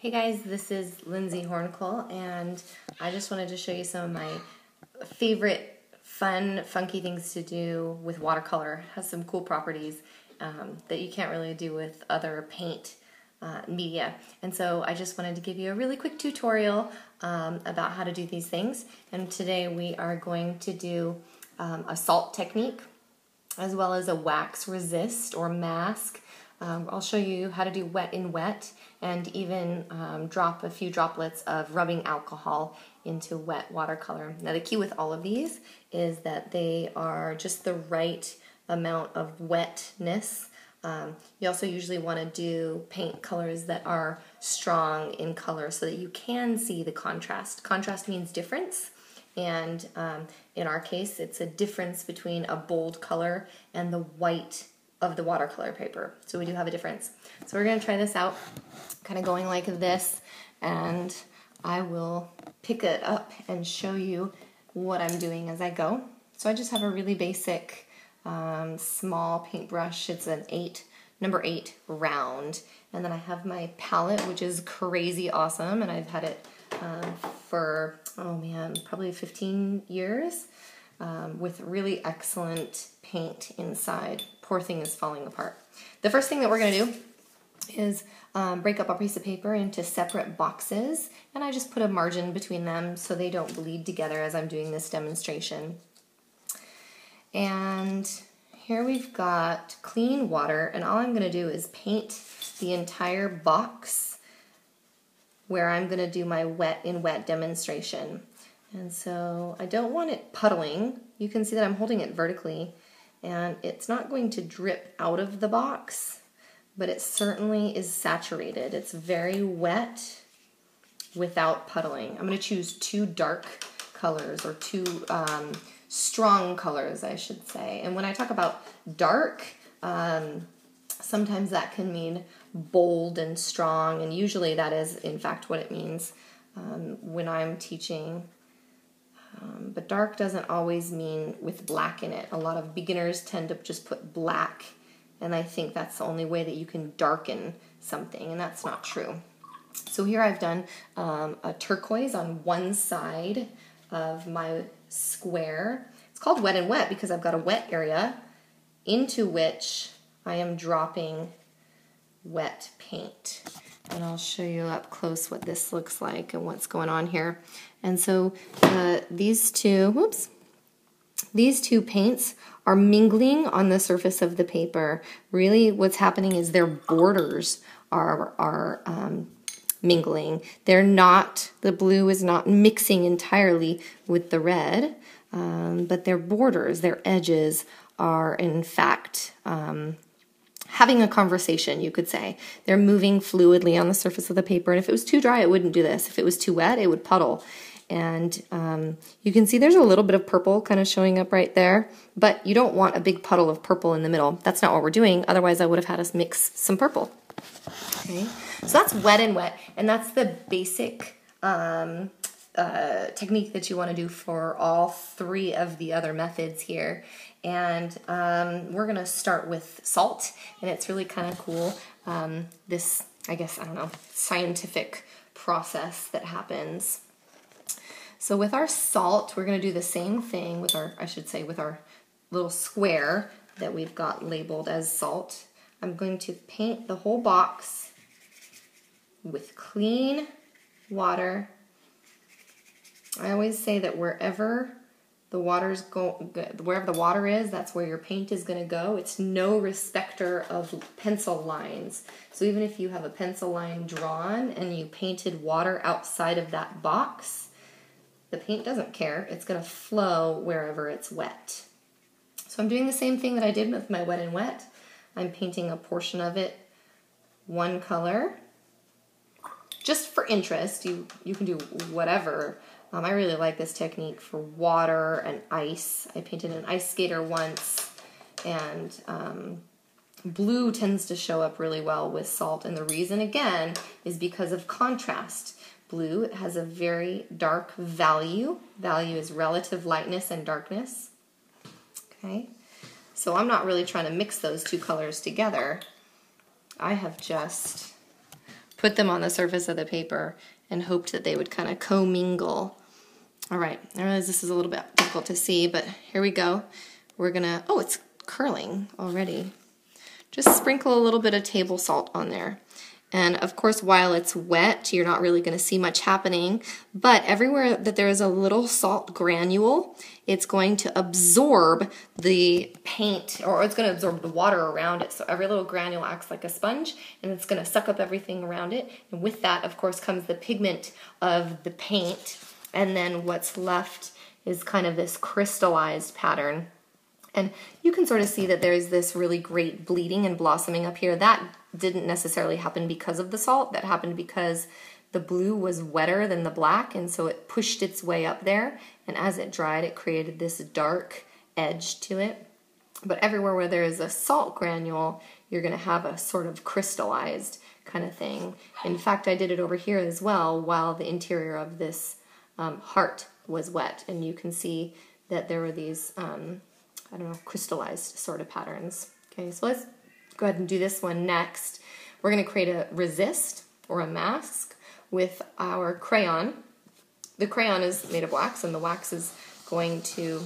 Hey guys, this is Lindsay Horncull, and I just wanted to show you some of my favorite fun, funky things to do with watercolor. It has some cool properties that you can't really do with other paint media. And so I just wanted to give you a really quick tutorial about how to do these things. And today we are going to do a salt technique as well as a wax resist or mask. I'll show you how to do wet in wet and even drop a few droplets of rubbing alcohol into wet watercolor. Now the key with all of these is that they are just the right amount of wetness. You also usually want to do paint colors that are strong in color so that you can see the contrast. Contrast means difference, and in our case it's a difference between a bold color and the white of the watercolor paper. So we do have a difference. So we're going to try this out, kind of going like this, and I will pick it up and show you what I'm doing as I go. So I just have a really basic small paintbrush. It's an number 8 round, and then I have my palette, which is crazy awesome, and I've had it for, oh man, probably 15 years. With really excellent paint inside. Poor thing is falling apart. The first thing that we're going to do is break up a piece of paper into separate boxes, and I just put a margin between them so they don't bleed together as I'm doing this demonstration. And here we've got clean water, and all I'm going to do is paint the entire box where I'm going to do my wet in wet demonstration. And so I don't want it puddling. You can see that I'm holding it vertically, and it's not going to drip out of the box, but it certainly is saturated. It's very wet without puddling. I'm going to choose 2 dark colors, or 2 strong colors, I should say. And when I talk about dark, sometimes that can mean bold and strong, and usually that is in fact what it means when I'm teaching. But dark doesn't always mean with black in it. A lot of beginners tend to just put black, and I think that's the only way that you can darken something, and that's not true. So here I've done a turquoise on one side of my square. It's called wet and wet because I've got a wet area into which I am dropping wet paint. And I'll show you up close what this looks like and what's going on here. And so these two paints are mingling on the surface of the paper. Really what's happening is their borders are mingling. They're not, the blue is not mixing entirely with the red, but their borders, their edges are in fact having a conversation, you could say. They're moving fluidly on the surface of the paper, and if it was too dry, it wouldn't do this. If it was too wet, it would puddle. And you can see there's a little bit of purple kind of showing up right there, but you don't want a big puddle of purple in the middle. That's not what we're doing, otherwise I would have had us mix some purple. Okay, so that's wet and wet, and that's the basic technique that you want to do for all 3 of the other methods here. And we're going to start with salt, and it's really kind of cool, this, I guess, I don't know, scientific process that happens. So with our salt, we're going to do the same thing with our, I should say, with our little square that we've got labeled as salt. I'm going to paint the whole box with clean water. I always say that wherever the water is, that's where your paint is going to go. It's no respecter of pencil lines. So even if you have a pencil line drawn and you painted water outside of that box, the paint doesn't care. It's going to flow wherever it's wet. So I'm doing the same thing that I did with my wet and wet. I'm painting a portion of it one color. Just for interest, you can do whatever. I really like this technique for water and ice. I painted an ice skater once, and blue tends to show up really well with salt, and the reason, again, is because of contrast. Blue has a very dark value. Value is relative lightness and darkness. Okay, so I'm not really trying to mix those 2 colors together. I have just put them on the surface of the paper and hoped that they would kind of commingle. All right, I realize this is a little bit difficult to see, but here we go. We're gonna, oh, it's curling already. Just sprinkle a little bit of table salt on there. And of course, while it's wet, you're not really gonna see much happening, but everywhere that there is a little salt granule, it's going to absorb the paint, or it's gonna absorb the water around it. So every little granule acts like a sponge, and it's gonna suck up everything around it. And with that, of course, comes the pigment of the paint. And then what's left is kind of this crystallized pattern. And you can sort of see that there's this really great bleeding and blossoming up here. That didn't necessarily happen because of the salt. That happened because the blue was wetter than the black, and so it pushed its way up there. And as it dried, it created this dark edge to it. But everywhere where there is a salt granule, you're going to have a sort of crystallized kind of thing. In fact, I did it over here as well while the interior of this heart was wet. And you can see that there were these I don't know, crystallized sort of patterns. Okay, so let's go ahead and do this one next. We're going to create a resist or a mask with our crayon. The crayon is made of wax, and the wax is going to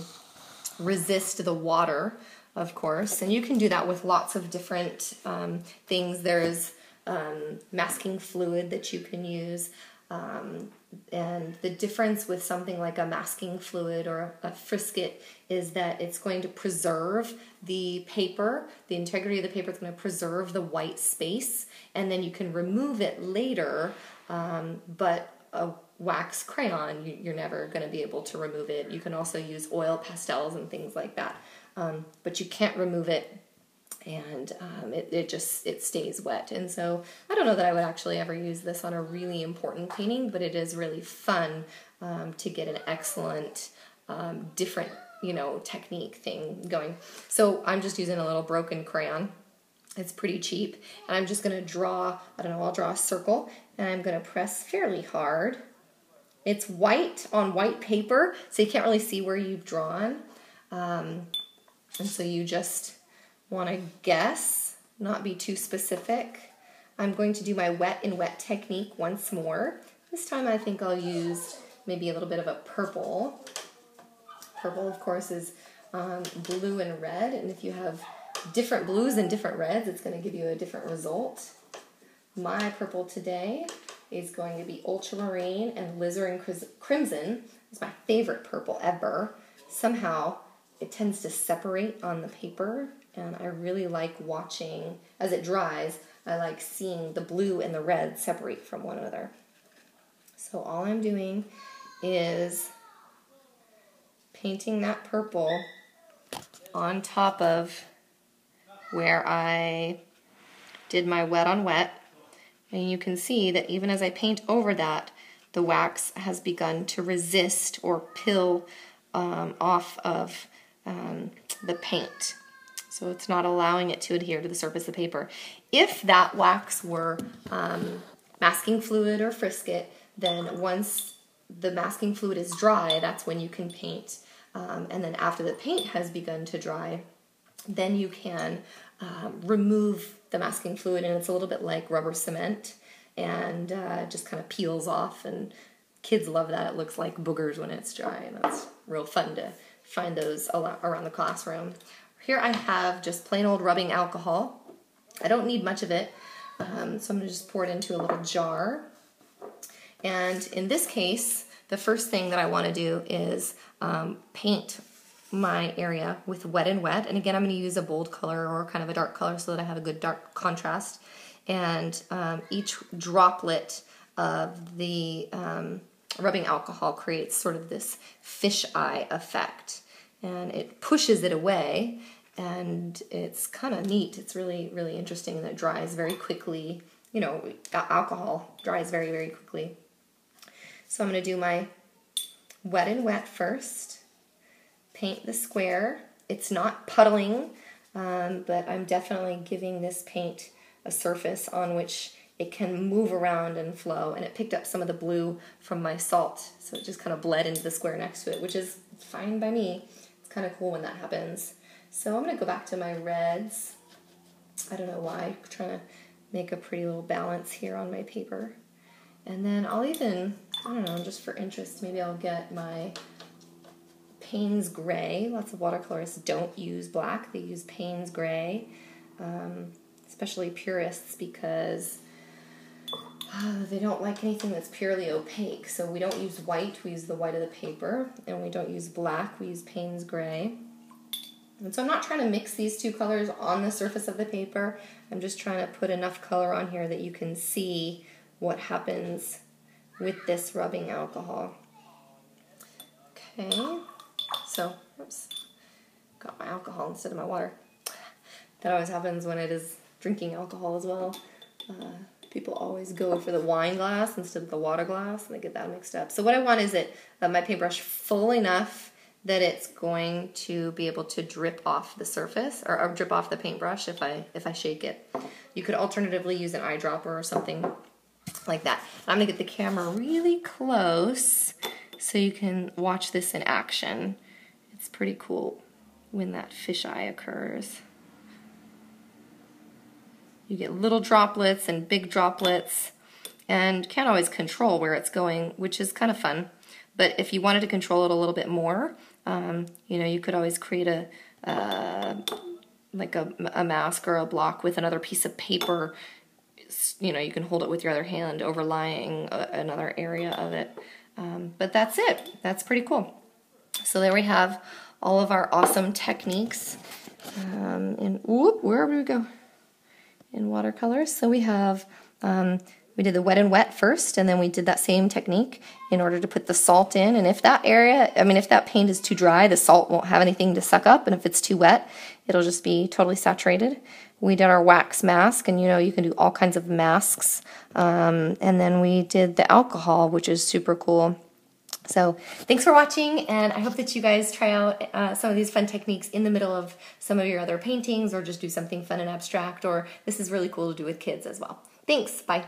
resist the water, of course. And you can do that with lots of different things. There's masking fluid that you can use. And the difference with something like a masking fluid or a frisket is that it's going to preserve the paper, the integrity of the paper. It's going to preserve the white space, and then you can remove it later, but a wax crayon, you're never going to be able to remove it. You can also use oil pastels and things like that, but you can't remove it. And it stays wet. And so I don't know that I would actually ever use this on a really important painting, but it is really fun to get an excellent different technique thing going. So I'm just using a little broken crayon. It's pretty cheap, and I'm just going to draw, I'll draw a circle, and I'm going to press fairly hard. It's white on white paper, so you can't really see where you've drawn, and so you just want to guess, not be too specific. I'm going to do my wet in wet technique once more. This time I think I'll use maybe a little bit of a purple. Purple, of course, is blue and red, and if you have different blues and different reds, it's going to give you a different result. My purple today is going to be ultramarine and alizarin crimson. It's my favorite purple ever. Somehow it tends to separate on the paper, and I really like watching, as it dries, I like seeing the blue and the red separate from one another. So all I'm doing is painting that purple on top of where I did my wet on wet. And you can see that even as I paint over that, the wax has begun to resist or peel off of the paint. So it's not allowing it to adhere to the surface of the paper. If that wax were masking fluid or frisket, then once the masking fluid is dry, that's when you can paint. And then after the paint has begun to dry, then you can remove the masking fluid, and it's a little bit like rubber cement, and just kind of peels off, and kids love that. It looks like boogers when it's dry, and that's real fun to find those around the classroom. Here I have just plain old rubbing alcohol. I don't need much of it, so I'm going to just pour it into a little jar. And in this case, the first thing that I want to do is paint my area with wet and wet. And again, I'm going to use a bold color or kind of a dark color so that I have a good dark contrast. And each droplet of the rubbing alcohol creates sort of this fisheye effect. And it pushes it away, and it's kind of neat. It's really, really interesting, and it dries very quickly. You know, alcohol dries very, very quickly. So I'm going to do my wet and wet first. Paint the square. It's not puddling, but I'm definitely giving this paint a surface on which it can move around and flow. And it picked up some of the blue from my salt, so it just kind of bled into the square next to it, which is fine by me. It's kind of cool when that happens. So I'm going to go back to my reds. I don't know why, I'm trying to make a pretty little balance here on my paper. And then I'll even, I don't know, just for interest, maybe I'll get my Payne's Gray. Lots of watercolorists don't use black, they use Payne's Gray, especially purists, because they don't like anything that's purely opaque. So we don't use white, we use the white of the paper, and we don't use black, we use Payne's Gray. And so I'm not trying to mix these two colors on the surface of the paper, I'm just trying to put enough color on here that you can see what happens with this rubbing alcohol. Okay, so, oops, got my alcohol instead of my water. That always happens when it is drinking alcohol as well. People always go for the wine glass instead of the water glass, and they get that mixed up. So what I want is my paintbrush full enough that it's going to be able to drip off the surface, or drip off the paintbrush if I shake it. You could alternatively use an eyedropper or something like that. I'm gonna get the camera really close so you can watch this in action. It's pretty cool when that fisheye occurs. You get little droplets and big droplets, and can't always control where it's going, which is kind of fun. But if you wanted to control it a little bit more, you know, you could always create like a mask or a block with another piece of paper. You know, you can hold it with your other hand overlying another area of it. But that's it. That's pretty cool. So there we have all of our awesome techniques. And where do we go? In watercolors. So we have, we did the wet and wet first, and then we did that same technique in order to put the salt in. And if that area, if that paint is too dry, the salt won't have anything to suck up, and if it's too wet, it'll just be totally saturated. We did our wax mask, and you know, you can do all kinds of masks. And then we did the alcohol, which is super cool. So thanks for watching, and I hope that you guys try out some of these fun techniques in the middle of some of your other paintings, or just do something fun and abstract, or this is really cool to do with kids as well. Thanks, bye.